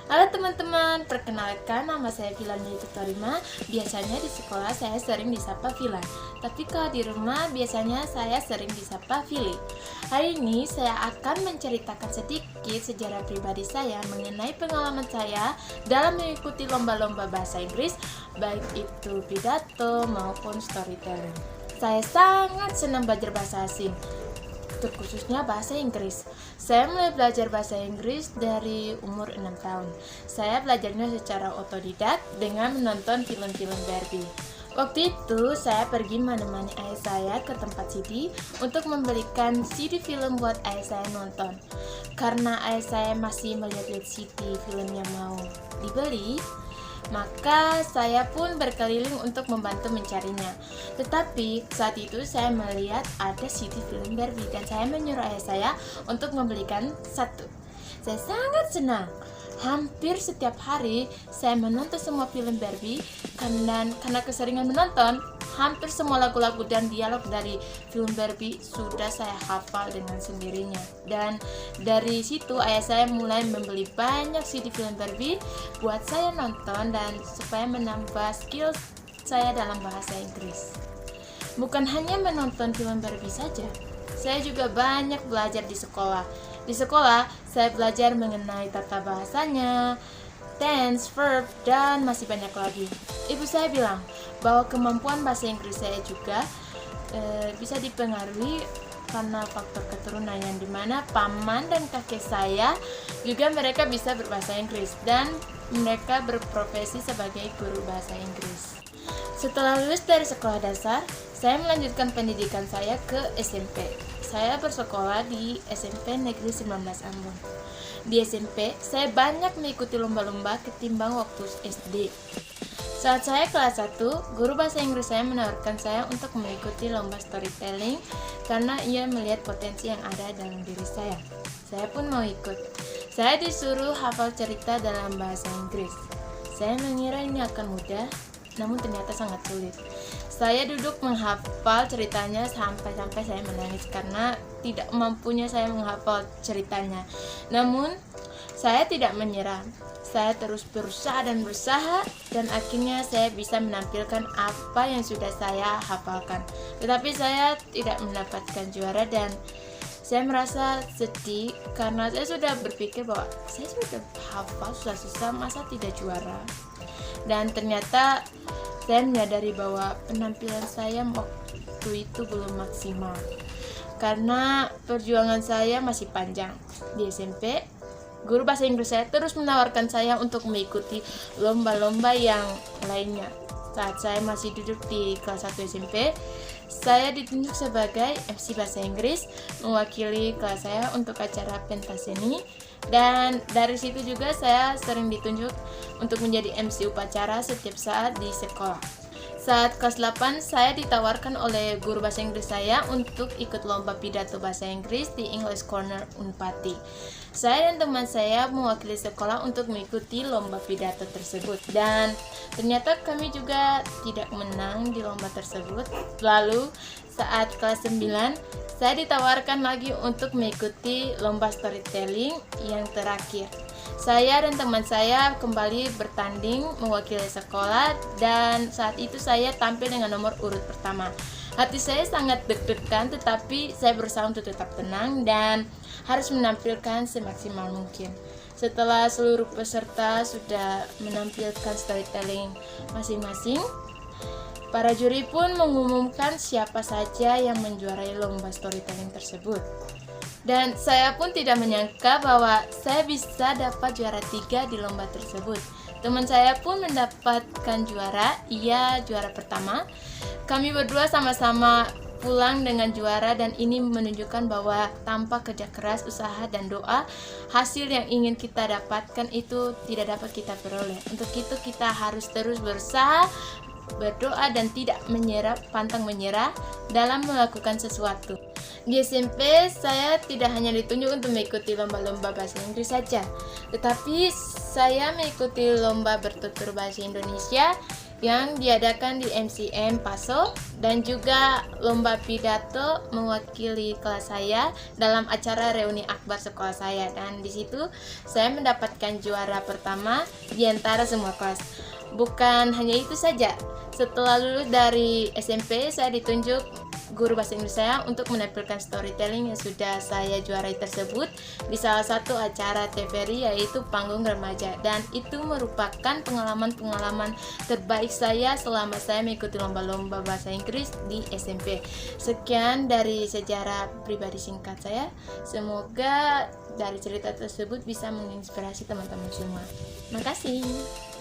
Halo teman-teman, perkenalkan nama saya Filan Tutorima. Biasanya di sekolah saya sering disapa Filan, tapi kalau di rumah biasanya saya sering disapa Fili. Hari ini saya akan menceritakan sedikit sejarah pribadi saya mengenai pengalaman saya dalam mengikuti lomba-lomba bahasa Inggris, baik itu pidato maupun storytelling. Saya sangat senang belajar bahasa asing, terkhususnya bahasa Inggris. Saya mulai belajar bahasa Inggris dari umur 6 tahun. Saya belajarnya secara otodidak dengan menonton film-film Barbie. Waktu itu saya pergi menemani ayah saya ke tempat CD untuk membelikan CD film buat ayah saya nonton. Karena ayah saya masih melihat-lihat CD film yang mau dibeli, maka saya pun berkeliling untuk membantu mencarinya. Tetapi saat itu saya melihat ada CD film Barbie dan saya menyuruh ayah saya untuk membelikan satu. Saya sangat senang. Hampir setiap hari saya menonton semua film Barbie, dan karena keseringan menonton, hampir semua lagu-lagu dan dialog dari film Barbie sudah saya hafal dengan sendirinya. Dan dari situ ayah saya mulai membeli banyak CD film Barbie buat saya nonton dan supaya menambah skill saya dalam bahasa Inggris. Bukan hanya menonton film Barbie saja, saya juga banyak belajar di sekolah. Di sekolah, saya belajar mengenai tata bahasanya, tense, verb, dan masih banyak lagi. Ibu saya bilang bahwa kemampuan bahasa Inggris saya juga bisa dipengaruhi karena faktor keturunan, yang dimana paman dan kakek saya juga mereka bisa berbahasa Inggris dan mereka berprofesi sebagai guru bahasa Inggris. Setelah lulus dari sekolah dasar, saya melanjutkan pendidikan saya ke SMP. Saya bersekolah di SMP Negeri 19 Ambon. Di SMP, saya banyak mengikuti lomba-lomba ketimbang waktu SD. Saat saya kelas 1, guru bahasa Inggris saya menawarkan saya untuk mengikuti lomba storytelling karena ia melihat potensi yang ada dalam diri saya. Saya pun mau ikut. Saya disuruh hafal cerita dalam bahasa Inggris. Saya mengira ini akan mudah, namun ternyata sangat sulit. Saya duduk menghafal ceritanya sampai saya menangis karena tidak mampunya saya menghafal ceritanya. Namun, saya tidak menyerah. Saya terus berusaha dan akhirnya saya bisa menampilkan apa yang sudah saya hafalkan. Tetapi saya tidak mendapatkan juara dan saya merasa sedih karena saya sudah berpikir bahwa saya sudah hafal susah-susah, masa tidak juara. Dan ternyata saya menyadari bahwa penampilan saya waktu itu belum maksimal karena perjuangan saya masih panjang. Di SMP, guru bahasa Inggris saya terus menawarkan saya untuk mengikuti lomba-lomba yang lainnya. Saat saya masih duduk di kelas 1 SMP, saya ditunjuk sebagai MC bahasa Inggris mewakili kelas saya untuk acara pentas seni, dan dari situ juga saya sering ditunjuk untuk menjadi MC upacara setiap saat di sekolah. Saat kelas 8, saya ditawarkan oleh guru bahasa Inggris saya untuk ikut lomba pidato bahasa Inggris di English Corner Unpati. Saya dan teman saya mewakili sekolah untuk mengikuti lomba pidato tersebut, dan ternyata kami juga tidak menang di lomba tersebut. Lalu saat kelas 9, saya ditawarkan lagi untuk mengikuti lomba storytelling yang terakhir. Saya dan teman saya kembali bertanding mewakili sekolah, dan saat itu saya tampil dengan nomor urut pertama. Hati saya sangat deg-degan, tetapi saya berusaha untuk tetap tenang dan harus menampilkan semaksimal mungkin. Setelah seluruh peserta sudah menampilkan storytelling masing-masing, para juri pun mengumumkan siapa saja yang menjuarai lomba storytelling tersebut. Dan saya pun tidak menyangka bahwa saya bisa dapat juara 3 di lomba tersebut. Teman saya pun mendapatkan juara, ia juara pertama. Kami berdua sama-sama pulang dengan juara, dan ini menunjukkan bahwa tanpa kerja keras, usaha, dan doa, hasil yang ingin kita dapatkan itu tidak dapat kita peroleh. Untuk itu kita harus terus berusaha, berdoa, dan tidak pantang menyerah dalam melakukan sesuatu. Di SMP, saya tidak hanya ditunjuk untuk mengikuti lomba-lomba bahasa Inggris saja, tetapi saya mengikuti lomba bertutur bahasa Indonesia yang diadakan di MCM Paso, dan juga lomba pidato mewakili kelas saya dalam acara reuni akbar sekolah saya, dan di situ saya mendapatkan juara pertama di antara semua kelas. Bukan hanya itu saja, setelah lulus dari SMP saya ditunjuk guru bahasa Inggris saya untuk menampilkan storytelling yang sudah saya juarai tersebut di salah satu acara TVRI, yaitu Panggung Remaja, dan itu merupakan pengalaman-pengalaman terbaik saya selama saya mengikuti lomba-lomba bahasa Inggris di SMP. Sekian dari sejarah pribadi singkat saya. Semoga dari cerita tersebut bisa menginspirasi teman-teman semua. Terima kasih.